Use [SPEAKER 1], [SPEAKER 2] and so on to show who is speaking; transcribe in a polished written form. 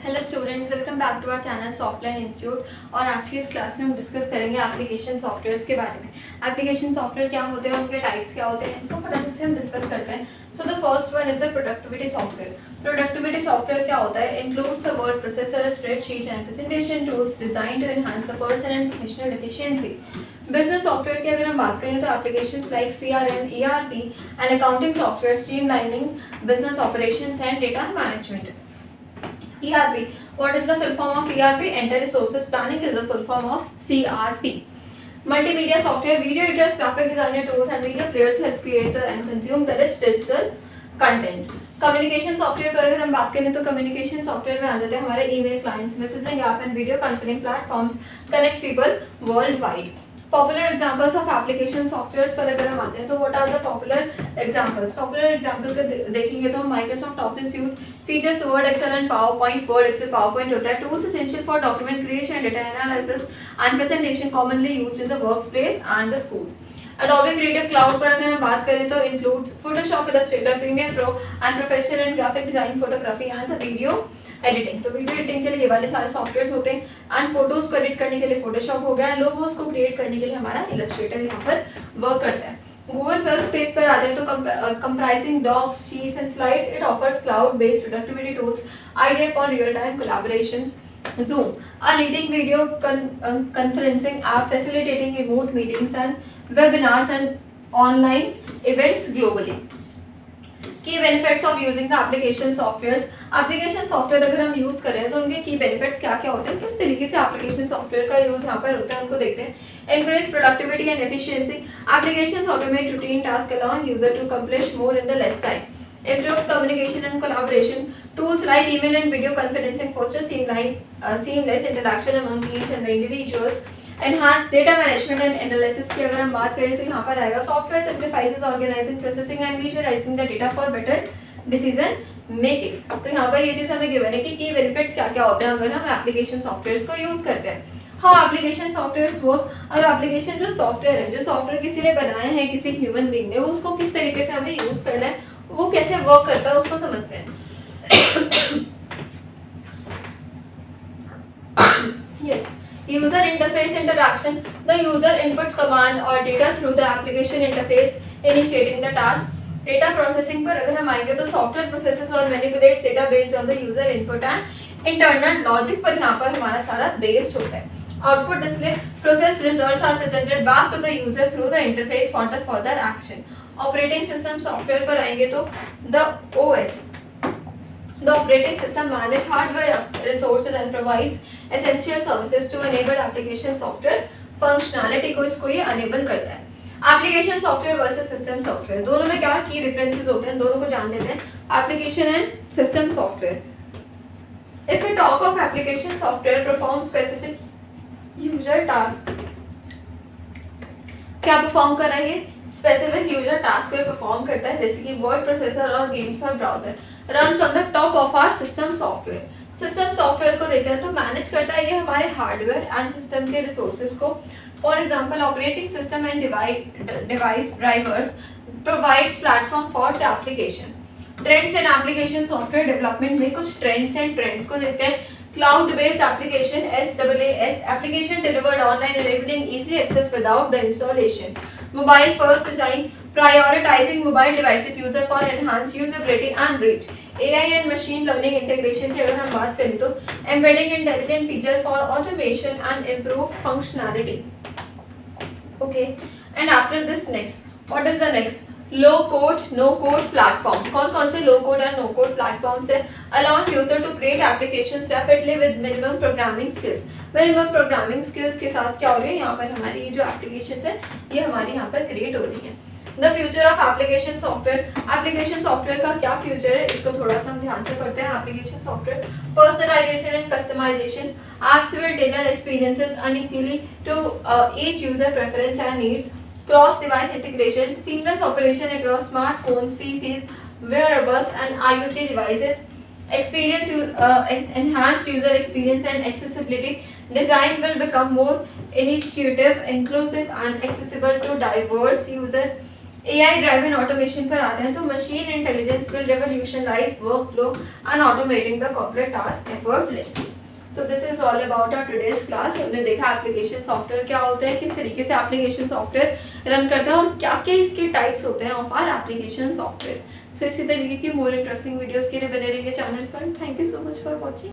[SPEAKER 1] Hello students, welcome back to our channel software institute. और आज की इस क्लास में हम डिस्कस करेंगे एप्लीकेशन सॉफ्टवेयर्स के बारे में। एप्लीकेशन सॉफ्टवेयर क्या होते हैं, उनके टाइप्स क्या होते हैं, इनको फटाफट से हम डिस्कस करते हैं। So the first one is the productivity software. Productivity software क्या होता है? Includes a word processor, spreadsheet and presentation tools design to enhance the personal and professional efficiency. Business software की अगर हम बात करें तो applications like CRM, ERP and accounting software streamlining business operations and data management. ERP. What is the full form of ERP? Enter Resources Planning is the full form of CRP. Multimedia software, video editors, graphic designer tools and media players help create and consume the rich digital content. Communication software पर अगर हम बात करें तो communication software में आ जाते हैं हमारे email clients, messaging app and video conferencing platforms connect people worldwide. Popular examples of application softwares पर अगर हम आते हैं तो what are the popular examples? Popular examples का देखेंगे तो Microsoft Office suite features Word, Excel and PowerPoint. Word, Excel, PowerPoint होता है tools essential for document creation, data analysis and presentation, commonly used in the workplace and the schools. Adobe Creative Cloud पर अगर हम बात करें तो includes Photoshop, Illustrator, Premiere Pro and Professional and Graphic Design, Photography and the Video Editing। तो video editing के लिए ये वाले सारे सॉफ्टवेयर्स होते हैं एंड फोटोज को एडिट करने के लिए फोटोशॉप हो गया, लोगोस को क्रिएट करने के लिए हमारा इलस्ट्रेटर यहाँ पर वर्क करता है। गूगल वर्क स्पेस पर आ जाए तो comprising Docs, Sheets and Slides, it offers cloud based productivity tools idea for real time collaborations. Zoom, a leading video conferencing app facilitating remote meetings and webinars and online events globally. Key benefits of using the application softwares. Application software अगर हम use करें तो उनके key benefits क्या क्या होते हैं, किस तरीके से एप्लीकेशन सॉफ्टवेयर का यूज़ यहाँ पर होता है, उनको देखते हैं। Increase productivity and efficiency. Applications automate routine task allowing user to complete more in the less time. Improved communication and collaboration. Tools like email and video conferencing foster seamless interaction among teams and the individuals. Enhanced data management and analysis की अगर हम बात करें तो यहाँ पर आएगा software simplifies organizing, processing and visualizing the data for better decision making। तो यहाँ पर ये चीज़ हमें गिवन है कि बेनिफिट्स क्या क्या होते हैं अगर हम एप्लीकेशन सॉफ्टवेयर को यूज़ करते हैं। हाँ, एप्लीकेशन सॉफ्टवेयर वर्क। अब एप्लीकेशन जो सॉफ्टवेयर है, जो सॉफ्टवेयर किसी ने बनाया है, किसी ह्यूमन बीइंग ने, उसको किस तरीके से हमें यूज़ करना है, वो कैसे वर्क करता है, उसको समझते हैं। yes, user interface interaction. The user inputs command or data through the application interface, initiating the task. Data processing पर अगर हम आएंगे तो सॉफ्टवेयर प्रोसेसेस और manipulates data based on the user input and internal logic पर यहाँ पर हमारा सारा बेस्ड होता है। Output display, process results are presented back to the user through the interface for the further action. Operating system software पर आएंगे तो the OS, the operating system manage hardware resources and provides essential services to enable application software functionality को इसको ये enable करता है। Application software versus system software, दोनों में क्या की डिफरेंसेस होते हैं, दोनों को जान लेते हैं। Application and system software. If we talk of application software perform specific user task, क्या परफॉर्म कर रहा है? स्पेसिफिक यूजर टास्क को परफॉर्म करता है, जैसे कि वर्ड प्रोसेसर और गेम्स और browser. Runs on the top of our system software. System software को देखें तो मैनेज करता है ये हमारे हार्डवेयर एंड सिस्टम के रिसोर्सेज को। For example, operating system and device drivers provides platform for the application. Trends in application software development में कुछ ट्रेंड्स को देखते हैं। Cloud based application, SaaS application delivered online enabling easy access without the installation. Mobile first design, prioritizing mobile devices user for enhanced usability and reach. AI and machine learning integration की अगर हम बात करें तो embedding intelligent feature for automation and improved functionality. Okay, and after this next, what is the next? Low code no code platform. कौन कौन से low code और नो कोड प्लेटफॉर्म्स है? Allow user to create applications rapidly with minimum programming skills. Minimum programming skills के साथ क्या हो रही है यहाँ पर हमारी ये जो एप्लीकेशंस है ये हमारी यहाँ पर क्रिएट हो रही है। The future of application software. Application software का क्या फ्यूचर है, इसको थोड़ा सा हम ध्यान से पढ़ते हैं। Application software personalisation and customisation. Apps will tailor experiences uniquely to each user preference and needs. Cross device integration, seamless operation across smartphones, PCs, wearables and IoT devices. Enhanced user experience and accessibility. Design will become more intuitive, inclusive and accessible to diverse user. AI driven automation पर आते हैं तो machine intelligence will revolutionise workflow and automating the corporate task effortlessly. So this is all about our today's class. हमने देखा application software क्या होते हैं, किस तरीके से एप्लीकेशन सॉफ्टवेयर रन करता है और क्या क्या इसके टाइप्स होते हैं ऑफ आर एप्लीकेशन सॉफ्टवेयर। सो इसी तरीके की मोर इंटरेस्टिंग वीडियोस के लिए बने रहेंगे चैनल पर। Thank you so much for watching.